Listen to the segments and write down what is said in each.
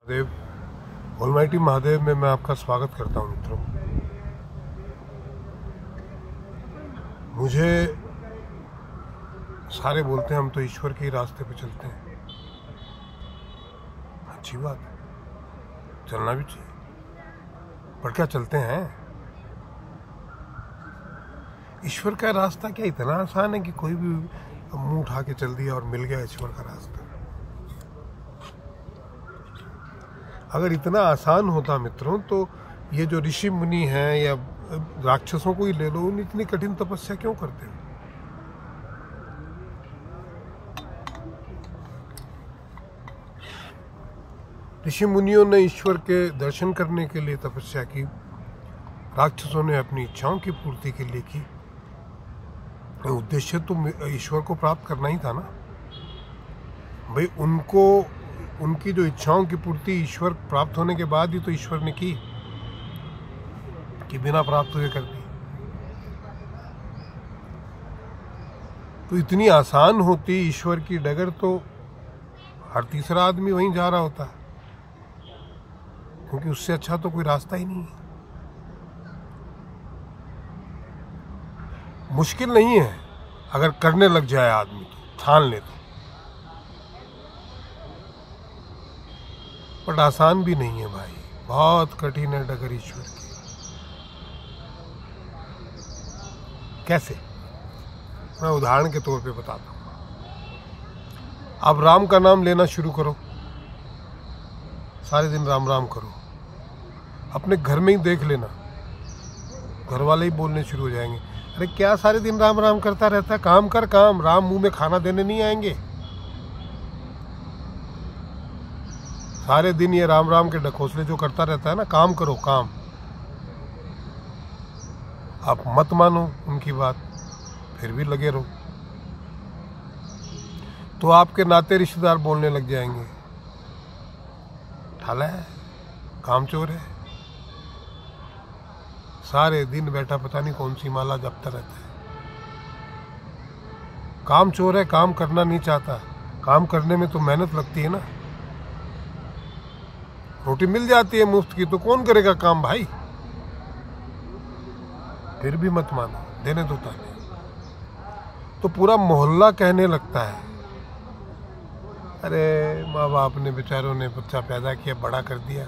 Mahadev, almighty Mahadev में मैं आपका स्वागत करता हूँ मित्रों। मुझे सारे बोलते हैं हम तो ईश्वर के ही रास्ते पे चलते हैं। अच्छी बात है, चलना भी चाहिए, पर क्या चलते हैं? ईश्वर का रास्ता क्या इतना आसान है कि कोई भी मुंह उठा के चल दिया और मिल गया ईश्वर का रास्ता? अगर इतना आसान होता मित्रों तो ये जो ऋषि मुनि हैं या राक्षसों को ही ले लो, उन इतनी कठिन तपस्या क्यों करते हैं? ऋषि मुनियों ने ईश्वर के दर्शन करने के लिए तपस्या की, राक्षसों ने अपनी इच्छाओं की पूर्ति के लिए की। उद्देश्य तो ईश्वर को प्राप्त करना ही था ना भाई। उनकी जो इच्छाओं की पूर्ति ईश्वर प्राप्त होने के बाद ही तो ईश्वर ने की, कि बिना प्राप्त हुए कर दी। तो इतनी आसान होती ईश्वर की डगर तो हर तीसरा आदमी वहीं जा रहा होता, क्योंकि उससे अच्छा तो कोई रास्ता ही नहीं है। मुश्किल नहीं है अगर करने लग जाए आदमी, तो ठान ले तो, पर आसान भी नहीं है भाई, बहुत कठिन है डगर ईश्वर की। कैसे? मैं उदाहरण के तौर पे बताता हूँ। आप राम का नाम लेना शुरू करो, सारे दिन राम राम करो। अपने घर में ही देख लेना, घर वाले ही बोलने शुरू हो जाएंगे, अरे क्या सारे दिन राम राम करता रहता है, काम कर काम, राम मुंह में खाना देने नहीं आएंगे। सारे दिन ये राम राम के ढकोसले जो करता रहता है ना, काम करो काम। आप मत मानो उनकी बात, फिर भी लगे रहो, तो आपके नाते रिश्तेदार बोलने लग जाएंगे, ठाला है, कामचोर है, सारे दिन बैठा पता नहीं कौन सी माला जपता रहता है। कामचोर है, काम करना नहीं चाहता। काम करने में तो मेहनत लगती है ना, रोटी मिल जाती है मुफ्त की, तो कौन करेगा काम भाई? फिर भी मत मानो, देने दो ताने। तो पूरा मोहल्ला कहने लगता है, अरे माँ बाप ने बेचारों ने बच्चा पैदा किया, बड़ा कर दिया,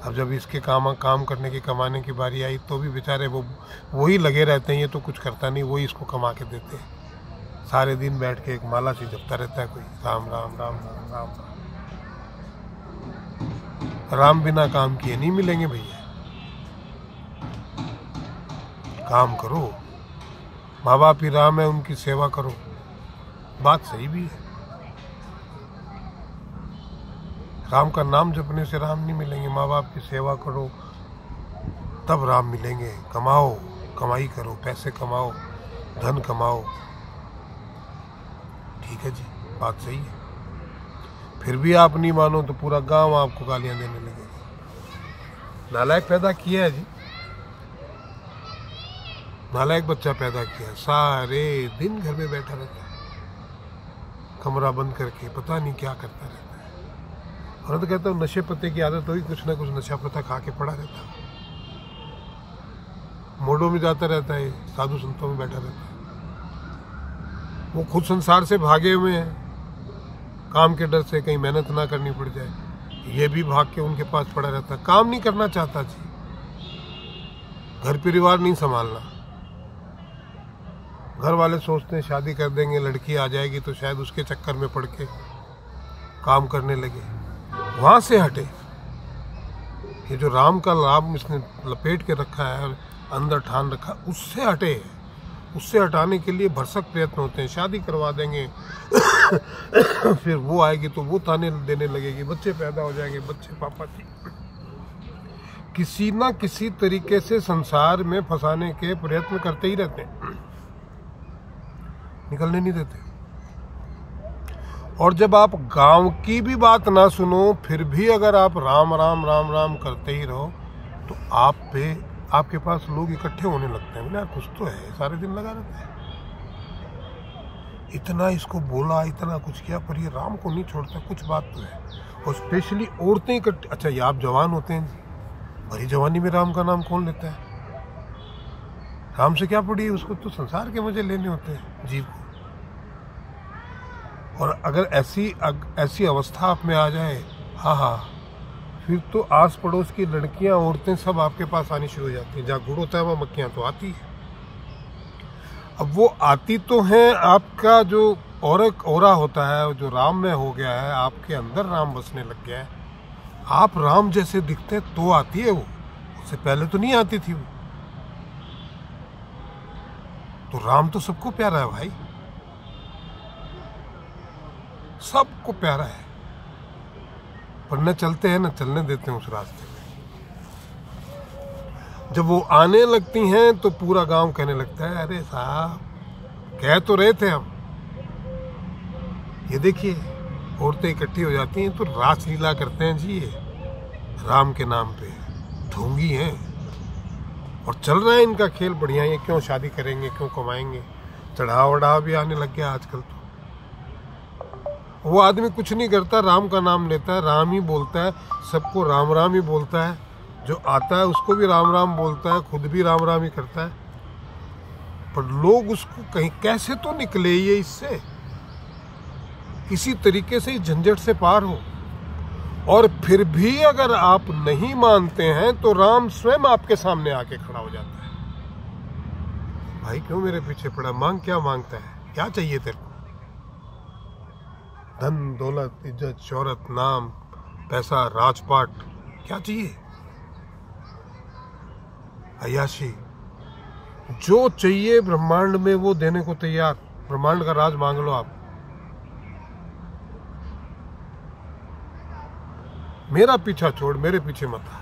अब जब इसके काम करने की, कमाने की बारी आई तो भी बेचारे वही लगे रहते हैं, ये तो कुछ करता नहीं, वही इसको कमा के देते हैं। सारे दिन बैठ के एक माला सी जपता रहता है कोई, राम राम राम राम राम राम। राम बिना काम किए नहीं मिलेंगे भैया। काम करो, माँ बाप ही राम है, उनकी सेवा करो, बात सही भी है। राम का नाम जपने से राम नहीं मिलेंगे, माँ बाप की सेवा करो तब राम मिलेंगे। कमाओ, कमाई करो, पैसे कमाओ, धन कमाओ, ठीक है जी, बात सही है। फिर भी आप नहीं मानो तो पूरा गांव आपको गालियां देने लगेगा। नालायक पैदा किया है जी, नालायक बच्चा पैदा किया, सारे दिन घर में बैठा रहता है, कमरा बंद करके पता नहीं क्या करता रहता है। और तो कहता हूँ नशे पत्ते की आदत होगी, कुछ ना कुछ नशा पत्ता खा के पड़ा रहता है, मोड़ों में जाता रहता है, साधु संतों में बैठा रहता है। वो खुद संसार से भागे हुए हैं, काम के डर से कहीं मेहनत ना करनी पड़ जाए, ये भी भाग के उनके पास पड़ा रहता है। काम नहीं करना चाहता जी, घर परिवार नहीं संभालना। घर वाले सोचते हैं शादी कर देंगे, लड़की आ जाएगी तो शायद उसके चक्कर में पड़ के काम करने लगे, वहां से हटे। ये जो राम का लाभ इसने लपेट के रखा है, अंदर ठान रखा, उससे हटे। उससे हटाने के लिए भरसक प्रयत्न होते हैं, शादी करवा देंगे फिर वो आएगी तो वो ताने देने लगेगी, बच्चे पैदा हो जाएंगे, बच्चे पापा जी। किसी ना किसी तरीके से संसार में फंसाने के प्रयत्न करते ही रहते हैं, निकलने नहीं देते। और जब आप गांव की भी बात ना सुनो, फिर भी अगर आप राम राम राम राम करते ही रहो, तो आपके पास लोग इकट्ठे होने लगते हैं, बोले यार कुछ तो है, सारे दिन लगा रहता है, इतना इसको बोला, इतना कुछ किया, पर ये राम को नहीं छोड़ता, कुछ बात तो है। और स्पेशली औरतें इकट्ठी। अच्छा, ये आप जवान होते हैं जी, भरी जवानी में राम का नाम कौन लेता है? राम से क्या पड़ी है उसको, तो संसार के मजे लेने होते हैं जीव को। और अगर ऐसी अवस्था आप में आ जाए, हाँ, फिर तो आस पड़ोस की लड़कियां औरतें सब आपके पास आनी शुरू हो जाती हैं। जहाँ गुड़ होता है वहाँ मक्खियाँ तो आती है। अब वो आती तो हैं, आपका जो औरा होता है, जो राम में हो गया है, आपके अंदर राम बसने लग गया है, आप राम जैसे दिखते हैं तो आती है वो, उससे पहले तो नहीं आती थी वो। तो राम तो सबको प्यारा है भाई, सबको प्यारा है, पर न चलते हैं न चलने देते हैं उस रास्ते में। जब वो आने लगती हैं तो पूरा गांव कहने लगता है, अरे साहब कह तो रहे थे हम। ये देखिए, औरतें इकट्ठी हो जाती हैं तो रासलीला करते हैं जी, ये राम के नाम पे ढोंगी हैं और चल रहा है इनका खेल बढ़िया। ये क्यों शादी करेंगे, क्यों कमाएंगे, चढ़ाव वढ़ाव भी आने लग गया आजकल। तो वो आदमी कुछ नहीं करता, राम का नाम लेता है, राम ही बोलता है, सबको राम राम ही बोलता है, जो आता है उसको भी राम राम बोलता है, खुद भी राम राम ही करता है। पर लोग उसको कहीं कैसे तो निकले ये इससे, किसी तरीके से झंझट से पार हो। और फिर भी अगर आप नहीं मानते हैं तो राम स्वयं आपके सामने आके खड़ा हो जाता है। भाई क्यों मेरे पीछे पड़ा, मांग, क्या मांगता है, क्या चाहिए तेरे को? धन दौलत, इज्जत, शोहरत, नाम, पैसा, राजपाट, क्या चाहिए? अय्याशी, जो चाहिए ब्रह्मांड में वो देने को तैयार। ब्रह्मांड का राज मांग लो आप। मेरा पीछा छोड़, मेरे पीछे मत आ।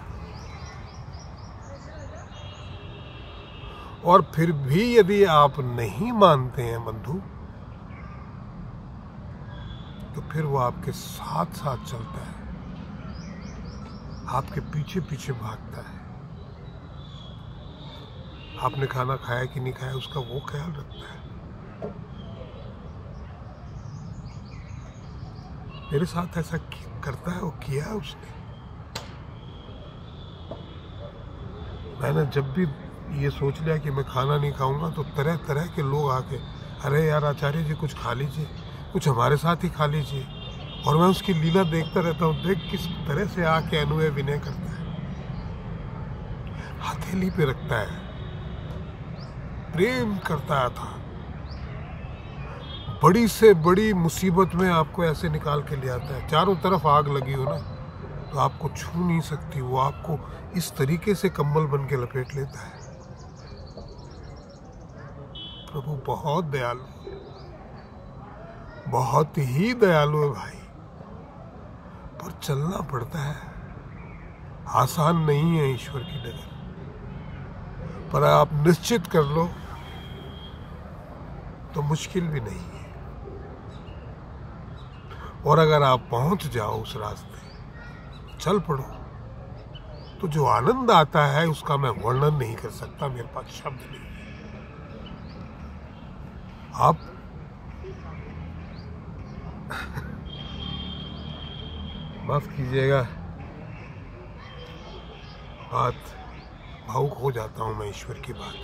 और फिर भी यदि आप नहीं मानते हैं बंधु, तो फिर वो आपके साथ साथ चलता है, आपके पीछे पीछे भागता है। आपने खाना खाया कि नहीं खाया उसका वो ख्याल रखता है। मेरे साथ ऐसा करता है, वो किया है उसने। मैंने जब भी ये सोच लिया कि मैं खाना नहीं खाऊंगा तो तरह तरह के लोग आके, अरे यार आचार्य जी कुछ खा लीजिए, कुछ हमारे साथ ही खा लीजिए। और मैं उसकी लीला देखता रहता हूँ, देख किस तरह से आके अनुय विनय करता है, हथेली पे रखता है, प्रेम करता था। बड़ी से बड़ी मुसीबत में आपको ऐसे निकाल के ले आता है। चारों तरफ आग लगी हो ना तो आपको छू नहीं सकती, वो आपको इस तरीके से कंबल बन के लपेट लेता है। प्रभु बहुत दयालु, बहुत ही दयालु है भाई, पर चलना पड़ता है। आसान नहीं है ईश्वर की डगर, पर आप निश्चित कर लो तो मुश्किल भी नहीं है। और अगर आप पहुंच जाओ उस रास्ते, चल पड़ो, तो जो आनंद आता है उसका मैं वर्णन नहीं कर सकता, मेरे पास शब्द नहीं है। आप माफ कीजिएगा, बात भावुक हो जाता हूं मैं ईश्वर की बात,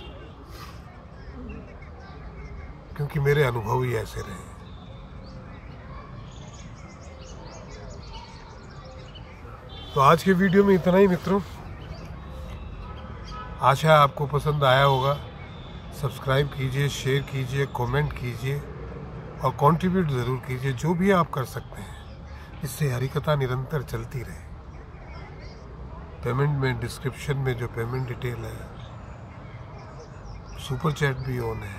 क्योंकि मेरे अनुभव ही ऐसे रहे। तो आज के वीडियो में इतना ही मित्रों, आशा है आपको पसंद आया होगा। सब्सक्राइब कीजिए, शेयर कीजिए, कमेंट कीजिए और कंट्रीब्यूट ज़रूर कीजिए, जो भी आप कर सकते हैं, इससे हरिकथा निरंतर चलती रहे। पेमेंट में डिस्क्रिप्शन में जो पेमेंट डिटेल है, सुपर चैट भी ऑन है,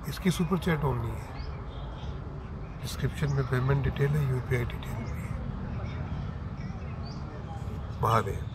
इसकी सुपर चैट ऑन नहीं है। डिस्क्रिप्शन में पेमेंट डिटेल है, यूपीआई डिटेल भी है। महादेव।